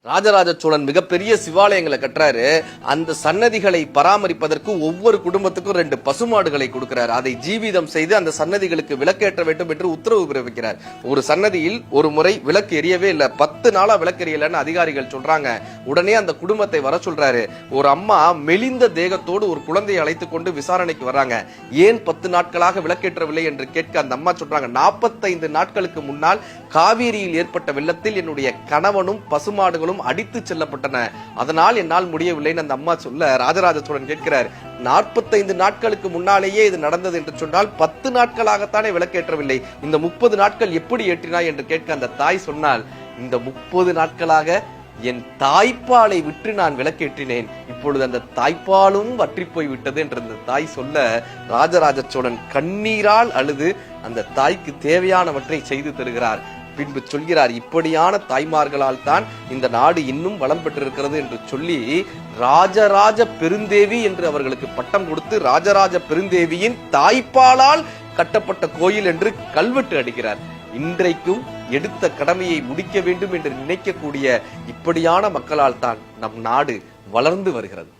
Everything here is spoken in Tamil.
ராஜராஜ சோழன் மிகப்பெரிய சிவாலயங்களை கட்டுறாரு. அந்த சன்னதிகளை பராமரிப்பதற்கு ஒவ்வொரு குடும்பத்துக்கும் 2 பசுமாடுகளை கொடுக்கிறார். அதை ஜீவிதம் செய்து அந்த சன்னதிகளுக்கு விளக்கேற்ற வேண்டும் என்று உத்தரவு பிறப்பிக்கிறார். ஒரு சன்னதியில் ஒரு முறை விளக்கு எரியவே இல்லை, 10 நாளா விளக்கு எரியலன்னு அதிகாரிகள் சொல்றாங்க. உடனே அந்த குடும்பத்தை வர சொல்றாரு. ஒரு அம்மா மெலிந்த தேகத்தோடு ஒரு குழந்தையை அழைத்துக் கொண்டு விசாரணைக்கு வர்றாங்க. ஏன் 10 நாட்களாக விளக்கேற்றவில்லை என்று கேட்க அந்த அம்மா சொல்றாங்க, 45 நாட்களுக்கு முன்னால் காவேரியில் ஏற்பட்ட வெள்ளத்தில் என்னுடைய கணவனும் பசுமாடுகளும் அடித்து செல்லப்பட்டன, அதனால் என்னால் முடியவில்லைன்னு அந்த அம்மா சொல்ல ராஜராஜ சோழன் கேட்கிறார், 45 நாட்களுக்கு முன்னாலேயே இது நடந்தது என்று சொன்னால் 10 நாட்களாகத்தானே விளக்கேற்றவில்லை, இந்த 30 நாட்கள் எப்படி ஏற்றினாய் என்று கேட்க அந்த தாய் சொன்னால், இந்த 30 நாட்களாக என் தாய்ப்பாலை விட்டு நான் விளக்கேற்றினேன், இப்பொழுது அந்த தாய்ப்பாலும் வற்றி போய் விட்டது என்று அந்த தாய் சொல்ல ராஜராஜ சோழன் கண்ணீரால் அழுது அந்த தாய்க்கு தேவையானவற்றை செய்து தருகிறார். பின்பு சொல்கிறார், இப்படியான தாய்மார்களால் தான் இந்த நாடு இன்னும் வளம் பெற்றிருக்கிறது என்று சொல்லி ராஜராஜ பெருந்தேவி என்று அவர்களுக்கு பட்டம் கொடுத்து ராஜராஜ பெருந்தேவியின் தாய்ப்பாலால் கட்டப்பட்ட கோயில் என்று கல்வெட்டு அடிக்கிறார். இன்றைக்கும் எடுத்த கடமையை முடிக்க வேண்டும் என்று நினைக்கக்கூடிய இப்படியான மக்களால் தான் நம் நாடு வளர்ந்து வருகிறது.